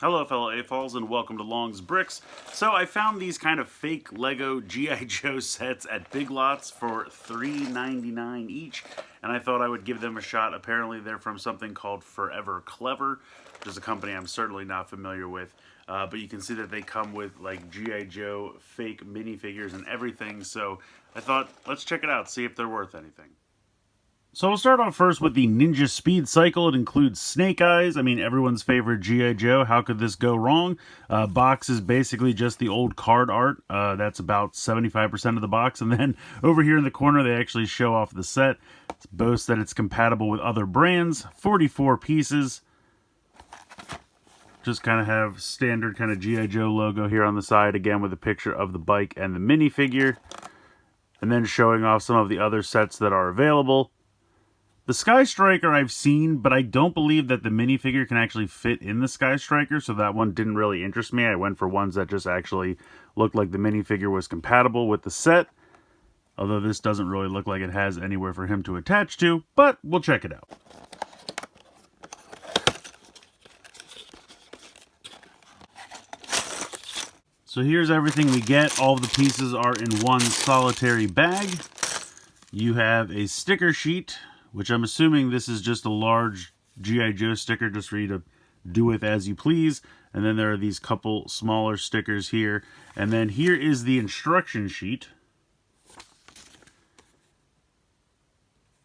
Hello fellow AFOLs and welcome to Long's Bricks. So I found these kind of fake Lego G.I. Joe sets at Big Lots for $3.99 each, and I thought I would give them a shot. Apparently they're from something called Forever Clever, which is a company I'm certainly not familiar with, but you can see that they come with like G.I. Joe fake minifigures and everything, so I thought let's check it out, see if they're worth anything. So we'll start off first with the Ninja Speed Cycle. It includes Snake Eyes. I mean, everyone's favorite G.I. Joe. How could this go wrong? Box is basically just the old card art. That's about 75% of the box. And then over here in the corner, they actually show off the set. It boasts that it's compatible with other brands. 44 pieces. Just kind of have standard kind of G.I. Joe logo here on the side, again with a picture of the bike and the minifigure. And then showing off some of the other sets that are available. The Sky Striker I've seen, but I don't believe that the minifigure can actually fit in the Sky Striker, so that one didn't really interest me. I went for ones that just actually looked like the minifigure was compatible with the set. Although this doesn't really look like it has anywhere for him to attach to, but we'll check it out. So here's everything we get. All of the pieces are in one solitary bag. You have a sticker sheet, which I'm assuming this is just a large G.I. Joe sticker just for you to do with as you please. And then there are these couple smaller stickers here. And then here is the instruction sheet.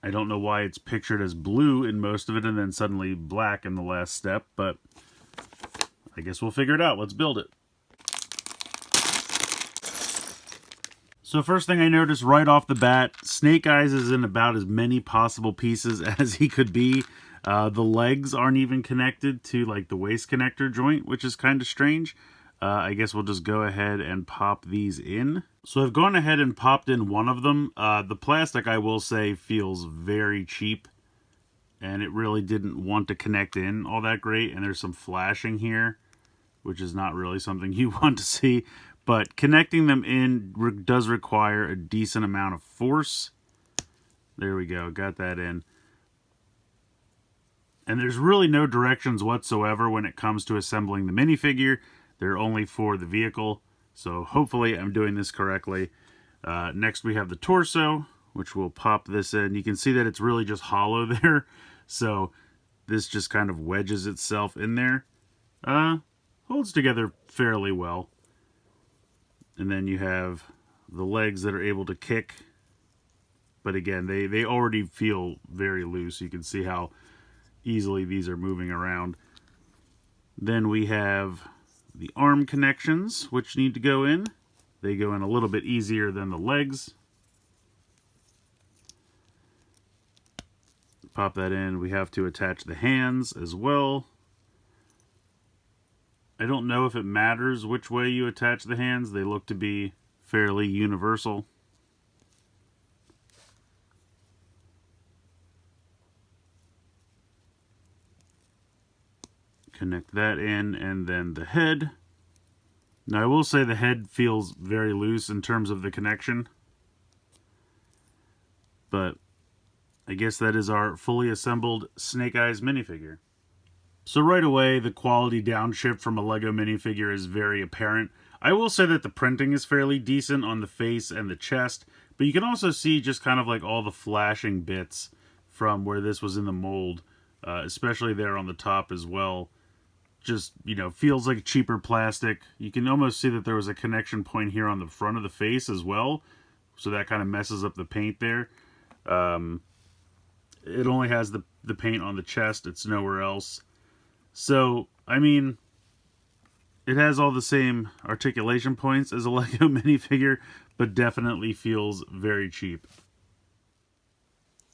I don't know why it's pictured as blue in most of it and then suddenly black in the last step, but I guess we'll figure it out. Let's build it. So first thing I noticed right off the bat, Snake Eyes is in about as many possible pieces as he could be. The legs aren't even connected to like the waist connector joint, which is kind of strange. I guess we'll just go ahead and pop these in. So I've gone ahead and popped in one of them. The plastic, I will say, feels very cheap. And it really didn't want to connect in all that great. And there's some flashing here, which is not really something you want to see. But connecting them in does require a decent amount of force. There we go, got that in. And there's really no directions whatsoever when it comes to assembling the minifigure. They're only for the vehicle. So hopefully I'm doing this correctly. Next we have the torso, which we'll pop this in. You can see that it's really just hollow there. So this just kind of wedges itself in there. Holds together fairly well. And then you have the legs that are able to kick. But again, they already feel very loose. You can see how easily these are moving around. Then we have the arm connections, which need to go in. They go in a little bit easier than the legs. Pop that in. We have to attach the hands as well. I don't know if it matters which way you attach the hands. They look to be fairly universal. Connect that in, and then the head. Now I will say the head feels very loose in terms of the connection. But I guess that is our fully assembled Snake Eyes minifigure. So right away, the quality downshift from a Lego minifigure is very apparent. I will say that the printing is fairly decent on the face and the chest, but you can also see just kind of like all the flashing bits from where this was in the mold, especially there on the top as well. Just, you know, feels like cheaper plastic. You can almost see that there was a connection point here on the front of the face as well, so that kind of messes up the paint there. It only has the paint on the chest, it's nowhere else. So, I mean, it has all the same articulation points as a Lego minifigure, but definitely feels very cheap.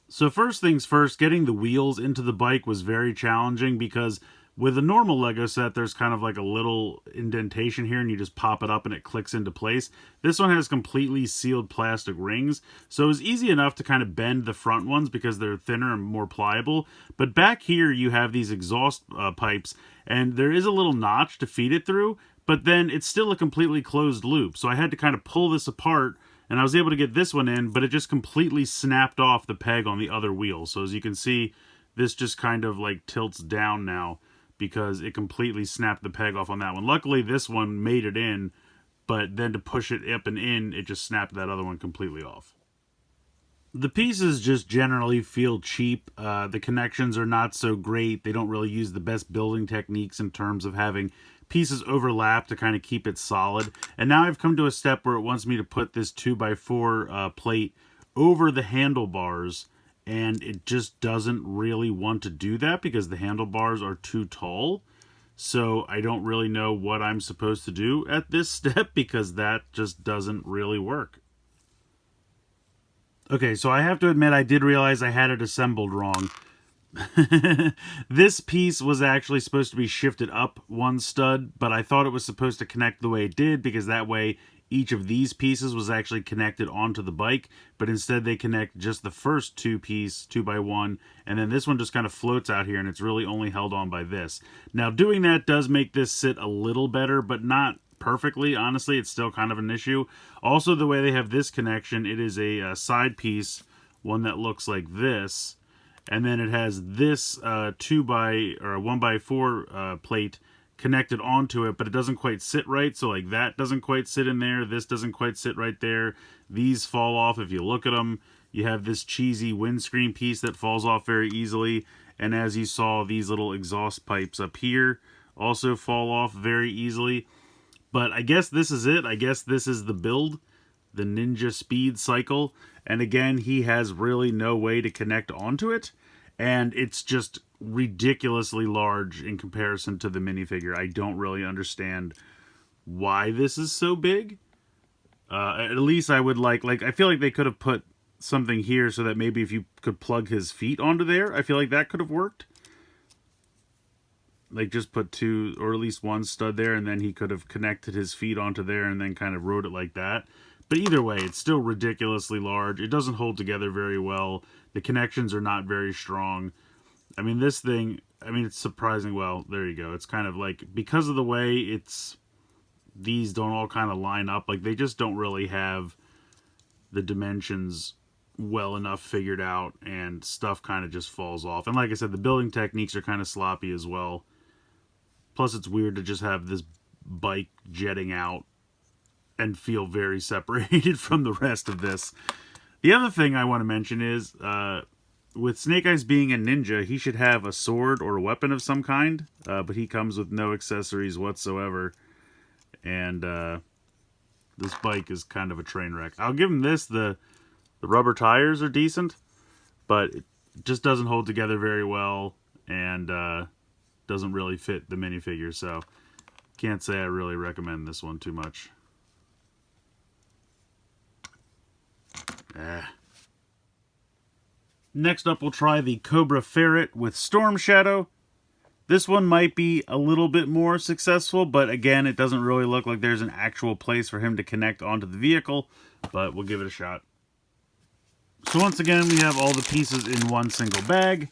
So first things first, getting the wheels into the bike was very challenging because with a normal Lego set, there's kind of like a little indentation here and you just pop it up and it clicks into place. This one has completely sealed plastic rings, so it was easy enough to kind of bend the front ones because they're thinner and more pliable. But back here you have these exhaust pipes and there is a little notch to feed it through, but then it's still a completely closed loop. So I had to kind of pull this apart and I was able to get this one in, but it just completely snapped off the peg on the other wheel. So as you can see, this just kind of like tilts down now. because it completely snapped the peg off on that one. Luckily, this one made it in, but then to push it up and in, it just snapped that other one completely off. The pieces just generally feel cheap. The connections are not so great. They don't really use the best building techniques in terms of having pieces overlap to kind of keep it solid. And now I've come to a step where it wants me to put this 2x4 plate over the handlebars, and it just doesn't really want to do that because the handlebars are too tall. So I don't really know what I'm supposed to do at this step because that just doesn't really work. Okay, so I have to admit I did realize I had it assembled wrong. This piece was actually supposed to be shifted up one stud, but I thought it was supposed to connect the way it did because that way each of these pieces was actually connected onto the bike, but instead they connect just the first 2x1, and then this one just kind of floats out here and it's really only held on by this. Now doing that does make this sit a little better, but not perfectly. Honestly, it's still kind of an issue. Also, the way they have this connection, it is a side piece, one that looks like this, and then it has this 1x4 plate connected onto it, but it doesn't quite sit right. So like that doesn't quite sit in there. This doesn't quite sit right there. These fall off if you look at them. You have this cheesy windscreen piece that falls off very easily. And as you saw, these little exhaust pipes up here also fall off very easily. But I guess this is it. I guess this is the build, the Ninja Speed Cycle. And again, he has really no way to connect onto it. And it's just ridiculously large in comparison to the minifigure. I don't really understand why this is so big. At least I would like I feel like they could have put something here so that maybe if you could plug his feet onto there, I feel like that could have worked. Like just put two or at least one stud there, and then he could have connected his feet onto there and then kind of rode it like that. But either way, it's still ridiculously large. It doesn't hold together very well. The connections are not very strong. I mean, this thing, it's surprising. Well, there you go. It's kind of like, because of the way these don't all kind of line up, like they just don't really have the dimensions well enough figured out, and stuff kind of just falls off. And like I said, the building techniques are kind of sloppy as well. Plus, it's weird to just have this bike jetting out and feel very separated from the rest of this. The other thing I want to mention is, with Snake Eyes being a ninja, he should have a sword or a weapon of some kind, but he comes with no accessories whatsoever. And this bike is kind of a train wreck. I'll give him this. The rubber tires are decent, but it just doesn't hold together very well, and doesn't really fit the minifigure, so can't say I really recommend this one too much. Next up, we'll try the Cobra Ferret with Storm Shadow. This one might be a little bit more successful, but again, it doesn't really look like there's an actual place for him to connect onto the vehicle, but we'll give it a shot. So once again, we have all the pieces in one single bag,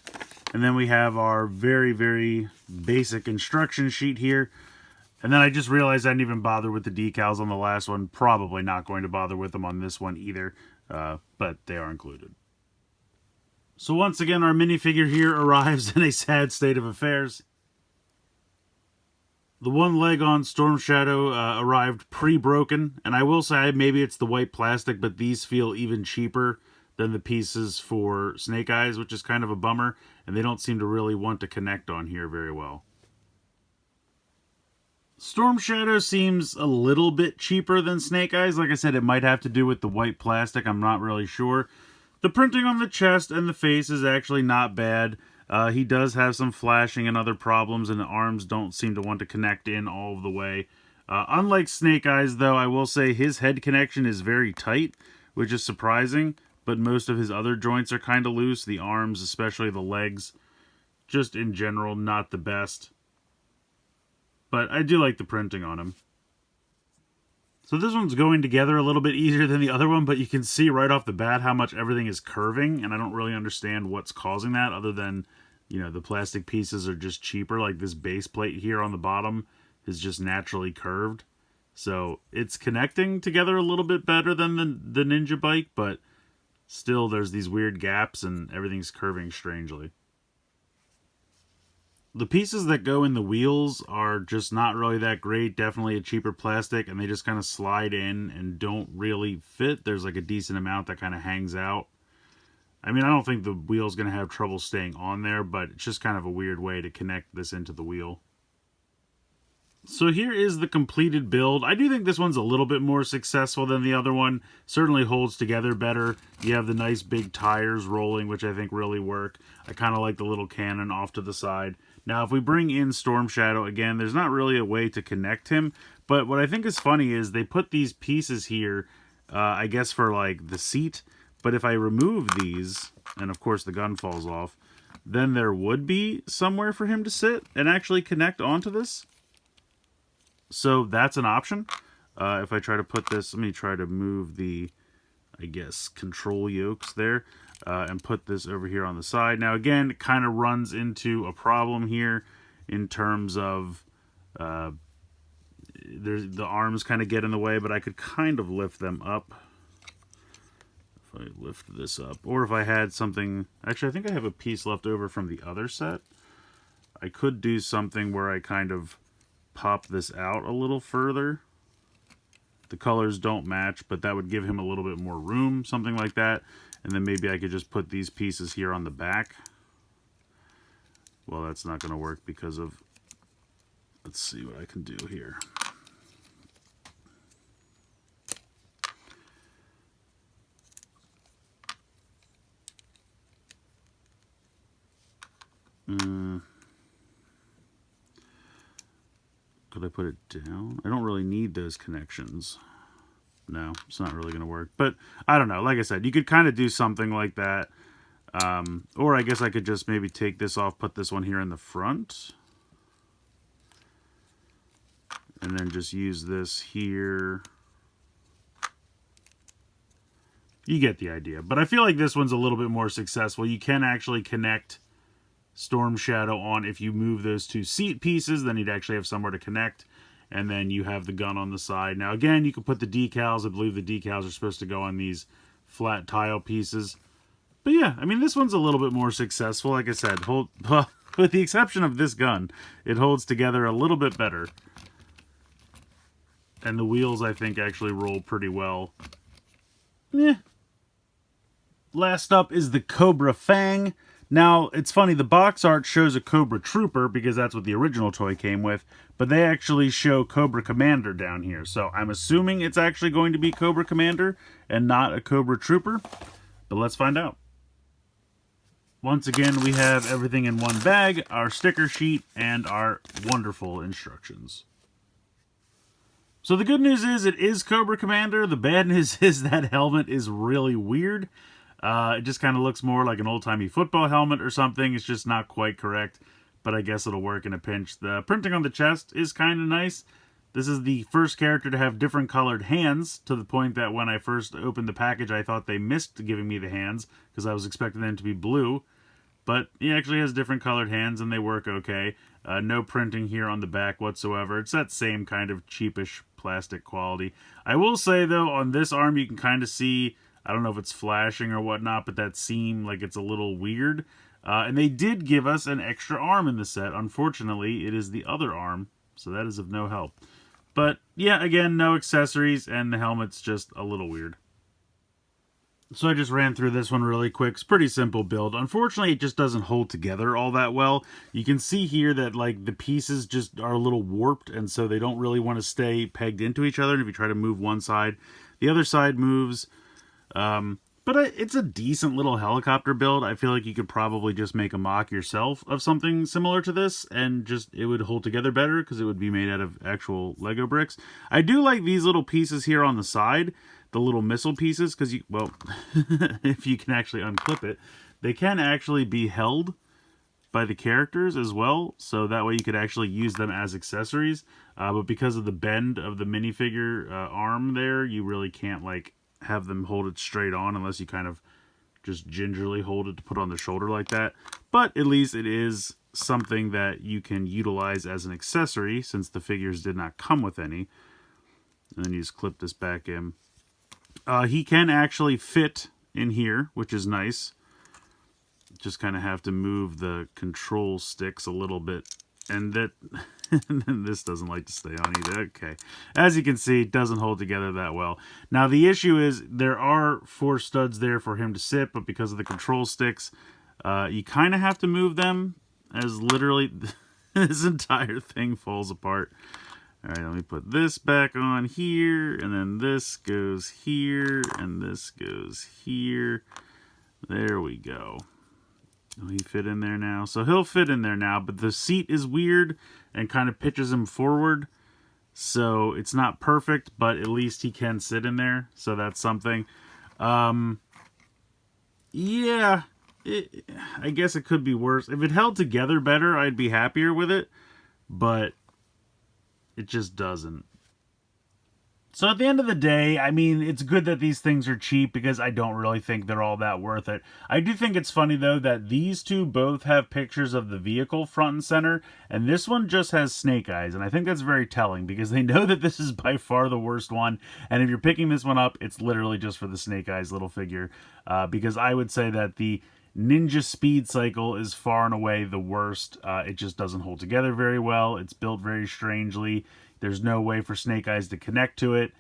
and then we have our very, very basic instruction sheet here. And then I just realized I didn't even bother with the decals on the last one. Probably not going to bother with them on this one either, but they are included. So once again, our minifigure here arrives in a sad state of affairs. The one leg on Storm Shadow arrived pre-broken, and I will say maybe it's the white plastic, but these feel even cheaper than the pieces for Snake Eyes, which is kind of a bummer, and they don't seem to really want to connect on here very well. Storm Shadow seems a little bit cheaper than Snake Eyes. Like I said, it might have to do with the white plastic. I'm not really sure. The printing on the chest and the face is actually not bad. He does have some flashing and other problems, and the arms don't seem to want to connect in all of the way. Unlike Snake Eyes, though, I will say his head connection is very tight, which is surprising, but most of his other joints are kind of loose. The arms, especially the legs, just in general, not the best. But I do like the printing on him. So this one's going together a little bit easier than the other one, but you can see right off the bat how much everything is curving, and I don't really understand what's causing that other than, you know, the plastic pieces are just cheaper. Like this base plate here on the bottom is just naturally curved. So it's connecting together a little bit better than the Ninja bike, but still there's these weird gaps and everything's curving strangely. The pieces that go in the wheels are just not really that great. Definitely a cheaper plastic, and they just kind of slide in and don't really fit. There's like a decent amount that kind of hangs out. I mean, I don't think the wheel's going to have trouble staying on there, but it's just kind of a weird way to connect this into the wheel. So here is the completed build. I do think this one's a little bit more successful than the other one. Certainly holds together better. You have the nice big tires rolling, which I think really work. I kind of like the little cannon off to the side. Now, if we bring in Storm Shadow, again, there's not really a way to connect him. But what I think is funny is they put these pieces here, I guess for like the seat. But if I remove these, and of course the gun falls off, then there would be somewhere for him to sit and actually connect onto this. So that's an option. If I try to put this, let me try to move the, I guess, control yokes there and put this over here on the side. Now, again, it kind of runs into a problem here in terms of the arms kind of get in the way, but I could kind of lift them up. If I lift this up, or if I had something, actually, I think I have a piece left over from the other set. I could do something where I kind of pop this out a little further. The colors don't match, but that would give him a little bit more room, something like that. And then maybe I could just put these pieces here on the back. Well, that's not going to work because of, let's see what I can do here. Could I put it down? I don't really need those connections. No, it's not really going to work. But I don't know. Like I said, you could kind of do something like that. Or I guess I could just maybe take this off, put this one here in the front. And then just use this here. You get the idea. But I feel like this one's a little bit more successful. You can actually connect Storm Shadow on. If you move those two seat pieces, then you'd actually have somewhere to connect. And then you have the gun on the side. Now, again, you can put the decals. I believe the decals are supposed to go on these flat tile pieces. But yeah, I mean, this one's a little bit more successful. Like I said, with the exception of this gun, it holds together a little bit better. And the wheels, I think, actually roll pretty well. Yeah. Last up is the Cobra Fang. Now, it's funny, the box art shows a Cobra Trooper because that's what the original toy came with, but they actually show Cobra Commander down here. So I'm assuming it's actually going to be Cobra Commander and not a Cobra Trooper, but let's find out. Once again, we have everything in one bag, our sticker sheet, and our wonderful instructions. So the good news is it is Cobra Commander. The bad news is that helmet is really weird. It just kind of looks more like an old-timey football helmet or something. It's just not quite correct, but I guess it'll work in a pinch. The printing on the chest is kind of nice. This is the first character to have different colored hands, to the point that when I first opened the package, I thought they missed giving me the hands because I was expecting them to be blue. But he actually has different colored hands, and they work okay. No printing here on the back whatsoever. It's that same kind of cheapish plastic quality. I will say, though, on this arm, you can kind of see, I don't know if it's flashing or whatnot, but that seam, like, it's a little weird. And they did give us an extra arm in the set. Unfortunately, it is the other arm, so that is of no help. But, yeah, again, no accessories, and the helmet's just a little weird. So I just ran through this one really quick. It's a pretty simple build. Unfortunately, it just doesn't hold together all that well. You can see here that like the pieces just are a little warped, and so they don't really want to stay pegged into each other. And if you try to move one side, the other side moves. But it's a decent little helicopter build. I feel like you could probably just make a mock yourself of something similar to this, and just it would hold together better because it would be made out of actual Lego bricks. I do like these little pieces here on the side, the little missile pieces, because well, if you can actually unclip it, they can actually be held by the characters as well, so that way you could actually use them as accessories. But because of the bend of the minifigure arm there, you really can't like have them hold it straight on unless you kind of just gingerly hold it to put on the shoulder like that. But at least it is something that you can utilize as an accessory, since the figures did not come with any. And then you just clip this back in. He can actually fit in here, which is nice. Just kind of have to move the control sticks a little bit. And that, and this doesn't like to stay on either. Okay. As you can see, it doesn't hold together that well. Now, the issue is there are 4 studs there for him to sit, but because of the control sticks, you kind of have to move them, as literally this entire thing falls apart. All right, let me put this back on here, and then this goes here, and this goes here. There we go. Will he fit in there now? So he'll fit in there now, but the seat is weird and kind of pitches him forward. So it's not perfect, but at least he can sit in there. So that's something. Yeah, I guess it could be worse. If it held together better, I'd be happier with it. But it just doesn't. So at the end of the day, I mean, it's good that these things are cheap because I don't really think they're all that worth it. I do think it's funny, though, that these two both have pictures of the vehicle front and center, and this one just has Snake Eyes, and I think that's very telling because they know that this is by far the worst one, and if you're picking this one up, it's literally just for the Snake Eyes little figure, because I would say that the Ninja Speed Cycle is far and away the worst. It just doesn't hold together very well. It's built very strangely. There's no way for Snake Eyes to connect to it.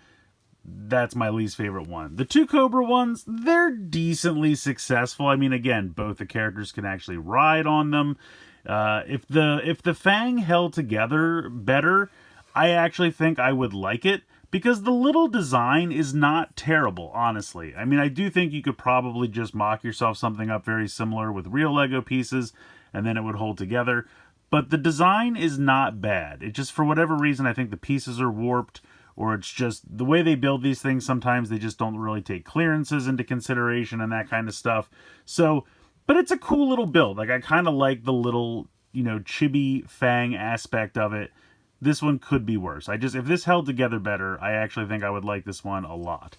That's my least favorite one. The 2 Cobra ones, they're decently successful. I mean, again, both the characters can actually ride on them. If the Fang held together better, I actually think I would like it, because the little design is not terrible, honestly. I mean, I do think you could probably just mock yourself something up very similar with real Lego pieces, and then it would hold together. But the design is not bad. It just, for whatever reason, I think the pieces are warped, or it's just the way they build these things. Sometimes they just don't really take clearances into consideration and that kind of stuff. So, but it's a cool little build. Like, I kind of like the little, you know, chibi Fang aspect of it. This one could be worse. If this held together better, I actually think I would like this one a lot.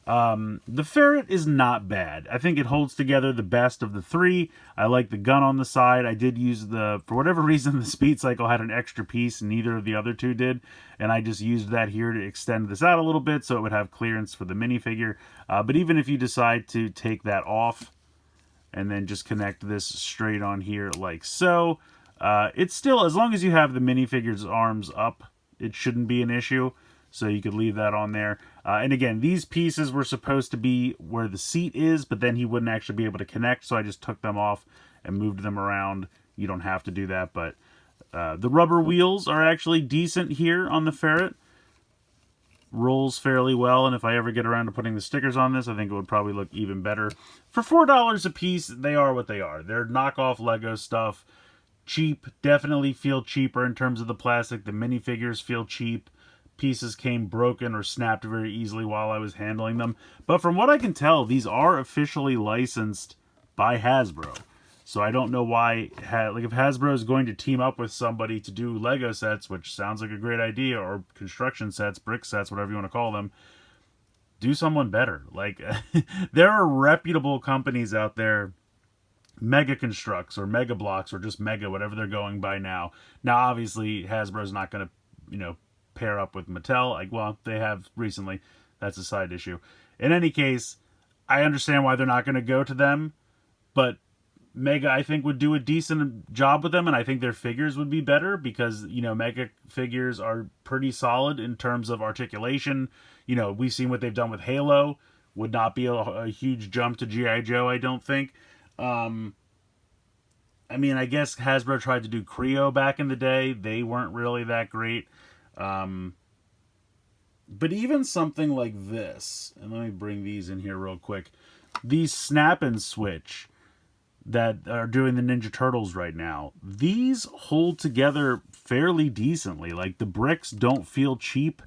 The Ferret is not bad. I think it holds together the best of the 3. I like the gun on the side. I did use for whatever reason, the Speed Cycle had an extra piece, and neither of the other 2 did. And I just used that here to extend this out a little bit so it would have clearance for the minifigure. But even if you decide to take that off and then just connect this straight on here like so, it's still, as long as you have the minifigure's arms up, it shouldn't be an issue. So you could leave that on there. And again, these pieces were supposed to be where the seat is, but then he wouldn't actually be able to connect, so I just took them off and moved them around. You don't have to do that, but the rubber wheels are actually decent here on the Ferret. Rolls fairly well, and if I ever get around to putting the stickers on this, I think it would probably look even better. For $4 a piece, they are what they are. They're knockoff Lego stuff. Cheap, definitely feel cheaper in terms of the plastic. The minifigures feel cheap. Pieces came broken or snapped very easily while I was handling them. But from what I can tell, these are officially licensed by Hasbro. So I don't know why, like, if Hasbro is going to team up with somebody to do Lego sets, which sounds like a great idea, or construction sets, brick sets, whatever you want to call them, do someone better. Like, there are reputable companies out there, Mega Constructs or Mega Blocks or just Mega, whatever they're going by now. Now, obviously, Hasbro's not going to, you know, pair up with Mattel. Like, well, they have recently. That's a side issue. In any case, I understand why they're not going to go to them, but Mega, I think, would do a decent job with them, and I think their figures would be better because, you know, Mega figures are pretty solid in terms of articulation. You know, we've seen what they've done with Halo. Would not be a huge jump to G.I. Joe, I don't think. I mean, I guess Hasbro tried to do Creo back in the day. They weren't really that great. But even something like this, and let me bring these in here real quick. These Snap and Switch that are doing the Ninja Turtles right now, these hold together fairly decently. Like, the bricks don't feel cheap.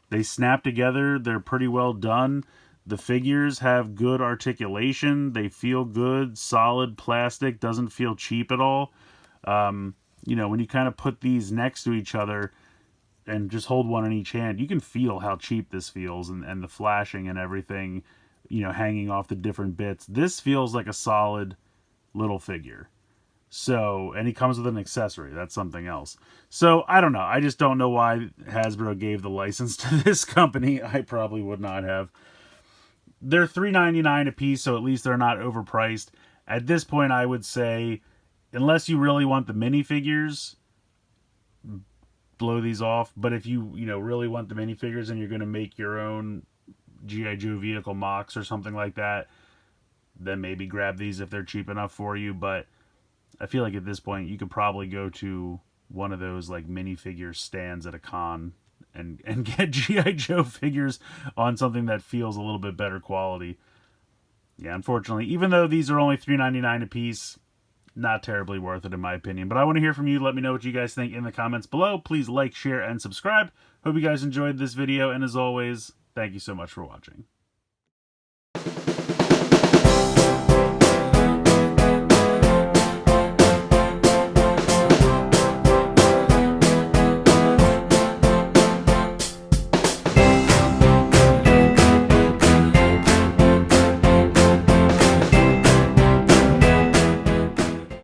They snap together. They're pretty well done. The figures have good articulation. They feel good, solid plastic. Doesn't feel cheap at all. You know, when you kind of put these next to each other and just hold one in each hand, you can feel how cheap this feels, and the flashing and everything, you know, hanging off the different bits. This feels like a solid little figure. So, and he comes with an accessory. That's something else. So, I don't know. I just don't know why Hasbro gave the license to this company. I probably would not have. They're $3.99 a piece, so at least they're not overpriced. At this point, I would say, unless you really want the minifigures, blow these off. But if you really want the minifigures and you're going to make your own G.I. Joe vehicle mocks or something like that, then maybe grab these if they're cheap enough for you. But I feel like at this point you could probably go to one of those like minifigure stands at a con and get G.I. Joe figures on something that feels a little bit better quality. Yeah, unfortunately, even though these are only $3.99 a piece, not terribly worth it in my opinion. But I want to hear from you. Let me know what you guys think in the comments below. Please like, share, and subscribe. Hope you guys enjoyed this video, and as always, thank you so much for watching.